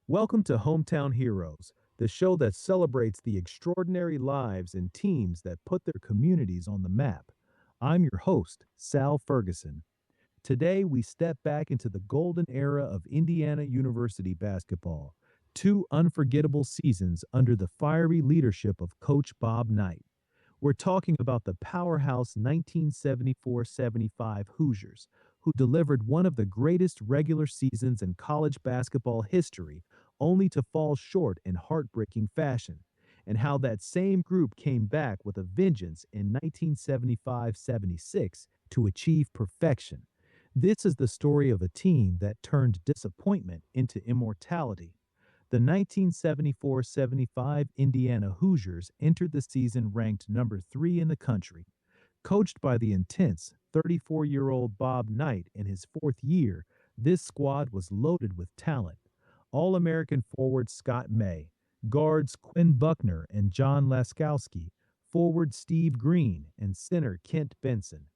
Welcome to Hometown Heroes, the show that celebrates the extraordinary lives and teams that put their communities on the map. I'm your host, Sal Ferguson. Today, we step back into the golden era of Indiana University basketball, two unforgettable seasons under the fiery leadership of Coach Bob Knight. We're talking about the powerhouse 1974-75 Hoosiers, who delivered one of the greatest regular seasons in college basketball history, only to fall short in heartbreaking fashion, and how that same group came back with a vengeance in 1975-76 to achieve perfection. This is the story of a team that turned disappointment into immortality. The 1974-75 Indiana Hoosiers entered the season ranked number 3 in the country. Coached by the intense 34-year-old Bob Knight in his fourth year, this squad was loaded with talent. All-American forward Scott May, guards Quinn Buckner and John Laskowski, forward Steve Green, and center Kent Benson.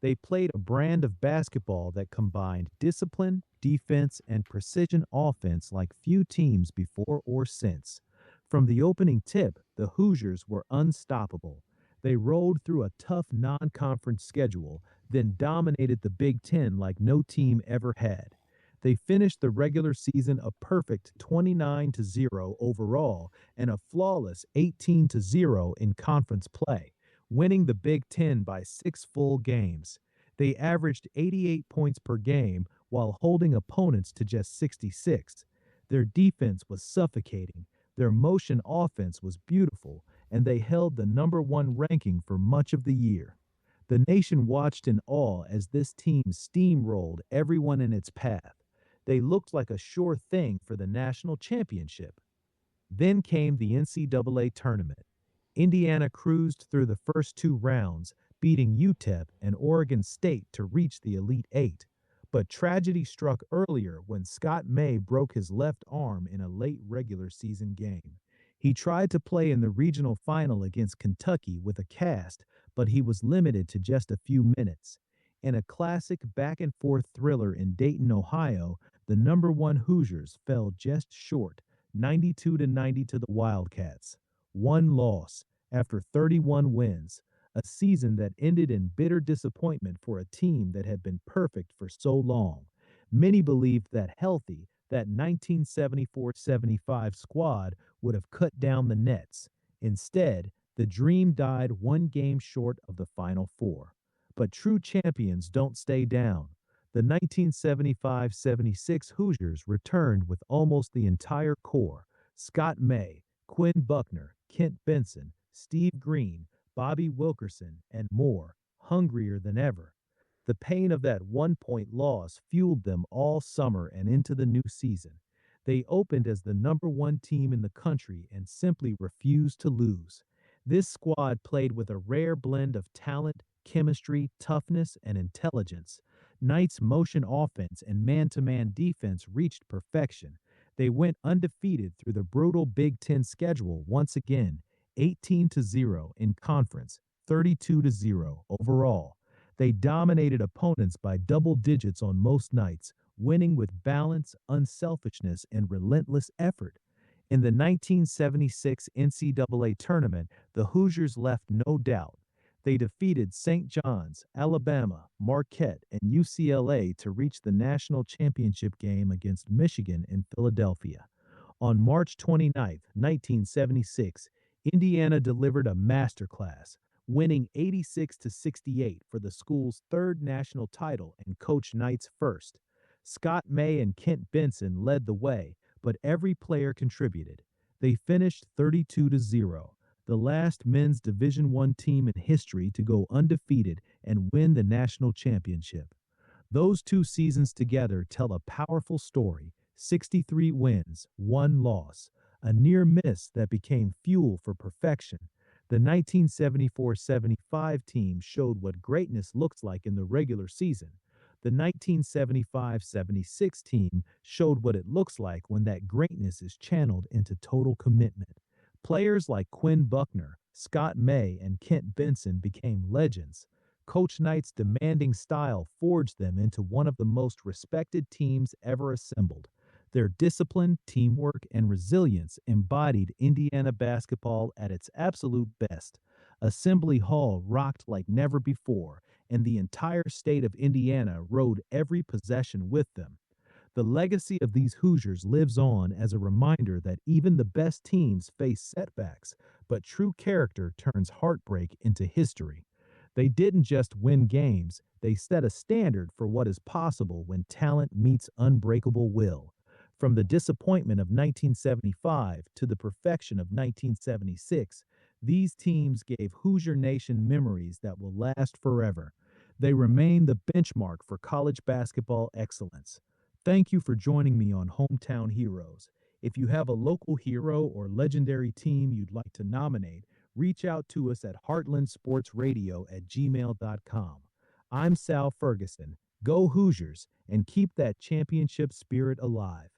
They played a brand of basketball that combined discipline, defense, and precision offense like few teams before or since. From the opening tip, the Hoosiers were unstoppable. They rolled through a tough non-conference schedule, then dominated the Big Ten like no team ever had. They finished the regular season a perfect 29-0 overall and a flawless 18-0 in conference play, winning the Big Ten by 6 full games. They averaged 88 points per game while holding opponents to just 66. Their defense was suffocating, their motion offense was beautiful, and they held the number one ranking for much of the year. The nation watched in awe as this team steamrolled everyone in its path. They looked like a sure thing for the national championship. Then came the NCAA tournament. Indiana cruised through the first two rounds, beating UTEP and Oregon State to reach the Elite Eight. But tragedy struck earlier when Scott May broke his left arm in a late regular season game. He tried to play in the regional final against Kentucky with a cast, but he was limited to just a few minutes. In a classic back-and-forth thriller in Dayton, Ohio, the number one Hoosiers fell just short, 92-90 to the Wildcats. One loss after 31 wins, a season that ended in bitter disappointment for a team that had been perfect for so long. Many believed that healthy, that 1974-75 squad would have cut down the nets. Instead, the dream died one game short of the Final Four. But true champions don't stay down. The 1975-76 Hoosiers returned with almost the entire core: Scott May, Quinn Buckner, Kent Benson, Steve Green, Bobby Wilkerson, and more, hungrier than ever. The pain of that one-point loss fueled them all summer and into the new season. They opened as the number one team in the country and simply refused to lose. This squad played with a rare blend of talent, chemistry, toughness, and intelligence. Knight's motion offense and man-to-man defense reached perfection. They went undefeated through the brutal Big Ten schedule once again, 18-0 in conference, 32-0 overall. They dominated opponents by double digits on most nights, winning with balance, unselfishness, and relentless effort. In the 1976 NCAA tournament, the Hoosiers left no doubt. They defeated St. John's, Alabama, Marquette, and UCLA to reach the national championship game against Michigan in Philadelphia. On March 29, 1976, Indiana delivered a masterclass, winning 86-68 for the school's third national title and Coach Knight's first. Scott May and Kent Benson led the way, but every player contributed. They finished 32-0, the last men's Division I team in history to go undefeated and win the national championship. Those two seasons together tell a powerful story: 63 wins, one loss, a near miss that became fuel for perfection. The 1974-75 team showed what greatness looks like in the regular season. The 1975-76 team showed what it looks like when that greatness is channeled into total commitment. Players like Quinn Buckner, Scott May, and Kent Benson became legends. Coach Knight's demanding style forged them into one of the most respected teams ever assembled. Their discipline, teamwork, and resilience embodied Indiana basketball at its absolute best. Assembly Hall rocked like never before, and the entire state of Indiana rode every possession with them. The legacy of these Hoosiers lives on as a reminder that even the best teams face setbacks, but true character turns heartbreak into history. They didn't just win games, they set a standard for what is possible when talent meets unbreakable will. From the disappointment of 1975 to the perfection of 1976, these teams gave Hoosier Nation memories that will last forever. They remain the benchmark for college basketball excellence. Thank you for joining me on Hometown Heroes. If you have a local hero or legendary team you'd like to nominate, reach out to us at heartlandsportsradio@gmail.com. I'm Sal Ferguson. Go Hoosiers and keep that championship spirit alive.